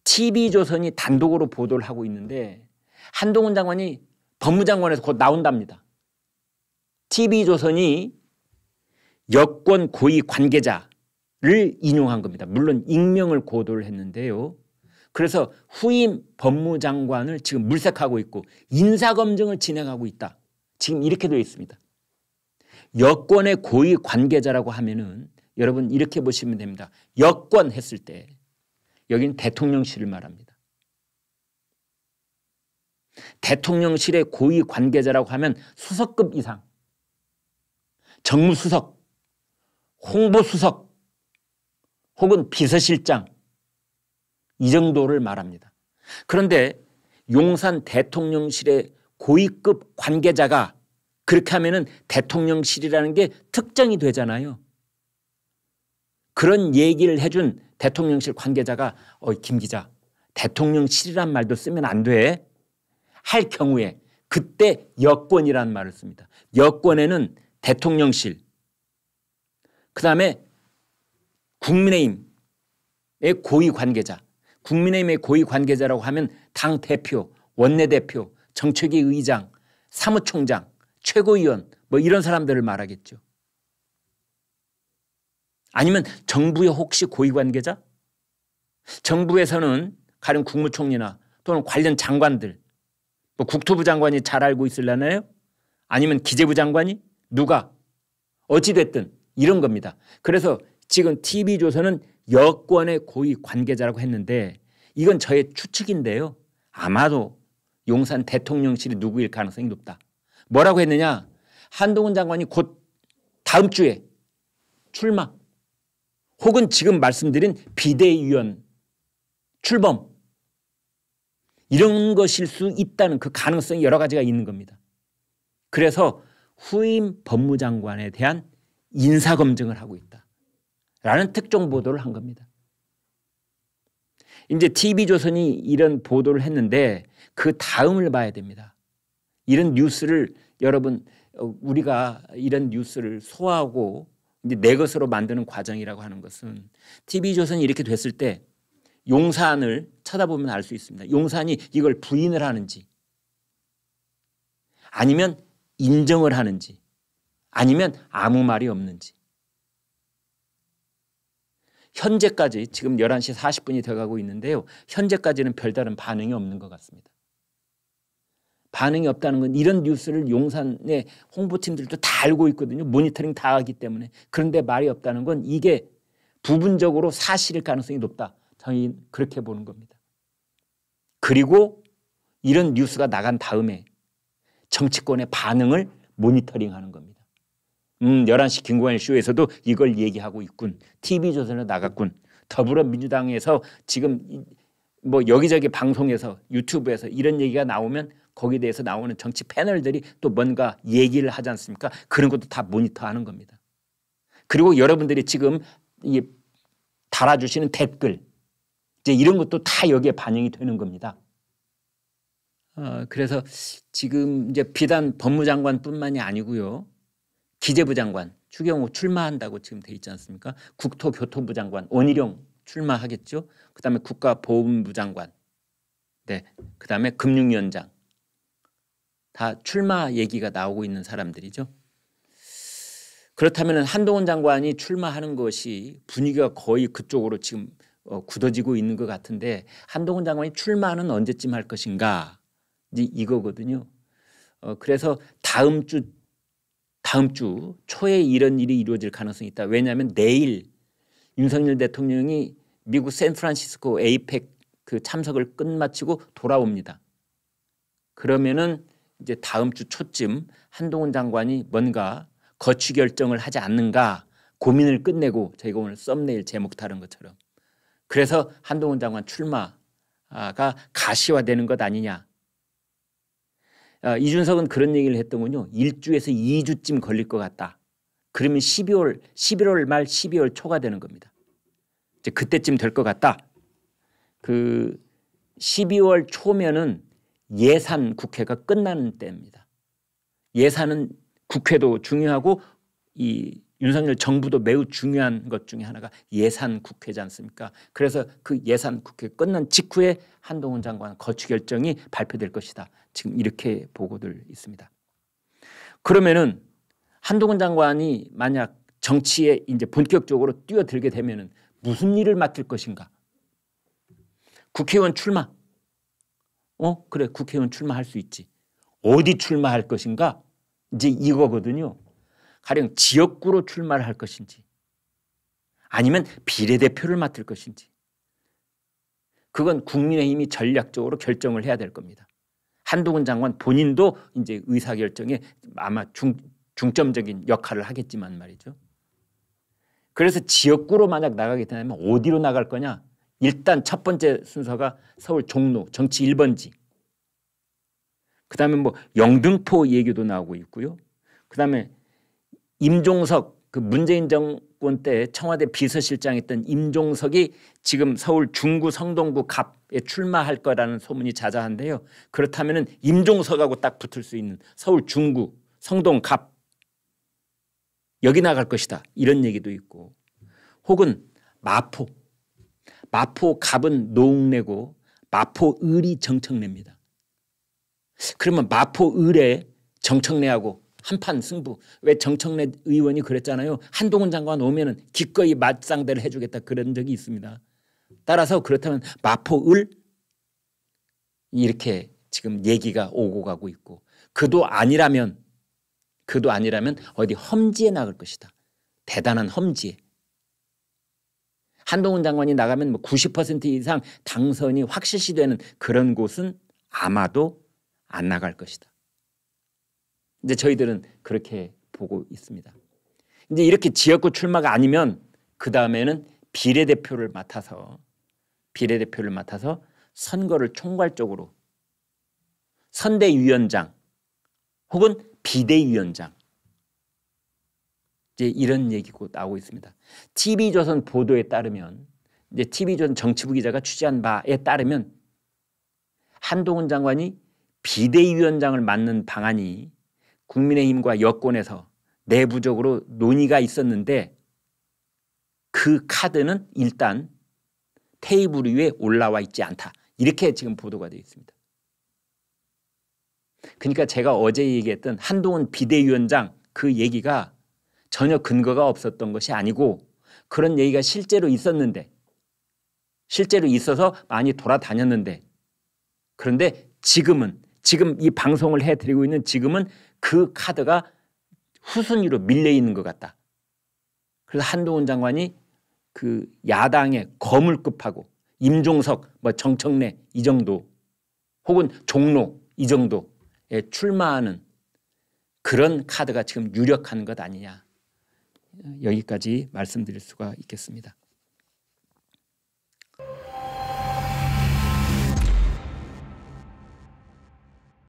TV조선이 단독으로 보도를 하고 있는데 한동훈 장관이 법무장관에서 곧 나온답니다. TV조선이 여권 고위 관계자를 인용한 겁니다. 물론 익명을 고도를 했는데요. 그래서 후임 법무장관을 지금 물색하고 있고 인사검증을 진행하고 있다. 지금 이렇게 되어 있습니다. 여권의 고위 관계자라고 하면은 여러분 이렇게 보시면 됩니다. 여권 했을 때 여기는 대통령실을 말합니다. 대통령실의 고위 관계자라고 하면 수석급 이상, 정무수석, 홍보수석 혹은 비서실장 이 정도를 말합니다. 그런데 용산 대통령실의 고위급 관계자가 그렇게 하면은 대통령실이라는 게 특정이 되잖아요. 그런 얘기를 해준 대통령실 관계자가 김 기자 대통령실이란 말도 쓰면 안 돼. 할 경우에 그때 여권이라는 말을 씁니다. 여권에는 대통령실 그다음에 국민의힘의 고위 관계자 국민의힘의 고위 관계자라고 하면 당대표, 원내대표, 정책위 의장, 사무총장, 최고위원 뭐 이런 사람들을 말하겠죠. 아니면 정부의 혹시 고위 관계자? 정부에서는 가령 국무총리나 또는 관련 장관들 뭐 국토부 장관이 잘 알고 있으려나요? 아니면 기재부 장관이? 누가? 어찌됐든 이런 겁니다. 그래서 지금 TV조선은 여권의 고위 관계자라고 했는데 이건 저의 추측인데요. 아마도 용산 대통령실이 누구일 가능성이 높다. 뭐라고 했느냐? 한동훈 장관이 곧 다음 주에 출마 혹은 지금 말씀드린 비대위원 출범 이런 것일 수 있다는 그 가능성이 여러 가지가 있는 겁니다. 그래서 후임 법무장관에 대한 인사검증을 하고 있다라는 특종 보도를 한 겁니다. 이제 TV조선이 이런 보도를 했는데 그 다음을 봐야 됩니다. 이런 뉴스를 여러분 우리가 이런 뉴스를 소화하고 이제 내 것으로 만드는 과정이라고 하는 것은 TV조선이 이렇게 됐을 때 용산을 쳐다보면 알 수 있습니다. 용산이 이걸 부인을 하는지 아니면 인정을 하는지 아니면 아무 말이 없는지. 현재까지 지금 11시 40분이 돼가고 있는데요. 현재까지는 별다른 반응이 없는 것 같습니다. 반응이 없다는 건 이런 뉴스를 용산의 홍보팀들도 다 알고 있거든요. 모니터링 다 하기 때문에. 그런데 말이 없다는 건 이게 부분적으로 사실일 가능성이 높다. 저희는 그렇게 보는 겁니다. 그리고 이런 뉴스가 나간 다음에 정치권의 반응을 모니터링하는 겁니다. 11시 김광일 쇼에서도 이걸 얘기하고 있군. TV조선에 나갔군. 더불어민주당에서 지금 뭐 여기저기 방송에서 유튜브에서 이런 얘기가 나오면 거기에 대해서 나오는 정치 패널들이 또 뭔가 얘기를 하지 않습니까? 그런 것도 다 모니터하는 겁니다. 그리고 여러분들이 지금 달아주시는 댓글 이제 이런 것도 다 여기에 반영이 되는 겁니다. 그래서 지금 이제 비단 법무장관뿐만이 아니고요. 기재부 장관 추경호 출마한다고 지금 돼 있지 않습니까? 국토교통부 장관 원희룡 출마하겠죠. 그다음에 국가보훈부 장관, 네, 그다음에 금융위원장 다 출마 얘기가 나오고 있는 사람들이죠. 그렇다면 한동훈 장관이 출마하는 것이 분위기가 거의 그쪽으로 지금 굳어지고 있는 것 같은데 한동훈 장관이 출마는 언제쯤 할 것인가 이거거든요. 그래서 다음 주 초에 이런 일이 이루어질 가능성이 있다. 왜냐하면 내일 윤석열 대통령이 미국 샌프란시스코 에이펙 그 참석을 끝마치고 돌아옵니다. 그러면은 이제 다음 주 초쯤 한동훈 장관이 뭔가 거취 결정을 하지 않는가 고민을 끝내고 저희가 오늘 썸네일 제목 다룬 것처럼 그래서 한동훈 장관 출마가 가시화되는 것 아니냐. 이준석은 그런 얘기를 했더군요. 1주에서 2주쯤 걸릴 것 같다. 그러면 11월 말 12월 초가 되는 겁니다. 이제 그때쯤 될 것 같다. 그 12월 초면은 예산 국회가 끝나는 때입니다. 예산은 국회도 중요하고 이 윤석열 정부도 매우 중요한 것 중에 하나가 예산 국회지 않습니까? 그래서 그 예산 국회 끝난 직후에 한동훈 장관 거취 결정이 발표될 것이다. 지금 이렇게 보고들 있습니다. 그러면은 한동훈 장관이 만약 정치에 이제 본격적으로 뛰어들게 되면은 무슨 일을 맡을 것인가? 국회의원 출마. 그래, 국회의원 출마할 수 있지. 어디 출마할 것인가? 이제 이거거든요. 가령 지역구로 출마를 할 것인지 아니면 비례대표를 맡을 것인지 그건 국민의힘이 전략적으로 결정을 해야 될 겁니다. 한동훈 장관 본인도 이제 의사결정에 아마 중점적인 역할을 하겠지만 말이죠. 그래서 지역구로 만약 나가게 되면 어디로 나갈 거냐? 일단 첫 번째 순서가 서울 종로 정치 1번지. 그다음에 뭐 영등포 얘기도 나오고 있고요. 그다음에 임종석 그 문재인 정권 때 청와대 비서실장했던 임종석이 지금 서울 중구 성동구 갑에 출마할 거라는 소문이 자자한데요. 그렇다면 임종석하고 딱 붙을 수 있는 서울 중구 성동 갑 여기 나갈 것이다. 이런 얘기도 있고 혹은 마포 갑은 노웅래고 마포 을이 정청래입니다. 그러면 마포 을에 정청래하고 한판 승부. 왜 정청래 의원이 그랬잖아요. 한동훈 장관 오면은 기꺼이 맞상대를 해주겠다 그런 적이 있습니다. 따라서 그렇다면 마포 을 이렇게 지금 얘기가 오고 가고 있고 그도 아니라면 어디 험지에 나갈 것이다. 대단한 험지에. 한동훈 장관이 나가면 뭐 90% 이상 당선이 확실시되는 그런 곳은 아마도 안 나갈 것이다. 이제 저희들은 그렇게 보고 있습니다. 이제 이렇게 지역구 출마가 아니면 그 다음에는 비례대표를 맡아서 선거를 총괄적으로 선대위원장 혹은 비대위원장 이제 이런 얘기가 나오고 있습니다. TV조선 보도에 따르면 이제 TV조선 정치부 기자가 취재한 바에 따르면 한동훈 장관이 비대위원장을 맡는 방안이 국민의힘과 여권에서 내부적으로 논의가 있었는데 그 카드는 일단 테이블 위에 올라와 있지 않다. 이렇게 지금 보도가 되어 있습니다. 그러니까 제가 어제 얘기했던 한동훈 비대위원장 그 얘기가 전혀 근거가 없었던 것이 아니고 그런 얘기가 실제로 있었는데 실제로 있어서 많이 돌아다녔는데 그런데 지금 이 방송을 해드리고 있는 지금은 그 카드가 후순위로 밀려 있는 것 같다. 그래서 한동훈 장관이 그 야당의 거물급하고 임종석, 뭐 정청래 이 정도 혹은 종로 이 정도에 출마하는 그런 카드가 지금 유력한 것 아니냐. 여기까지 말씀드릴 수가 있겠습니다.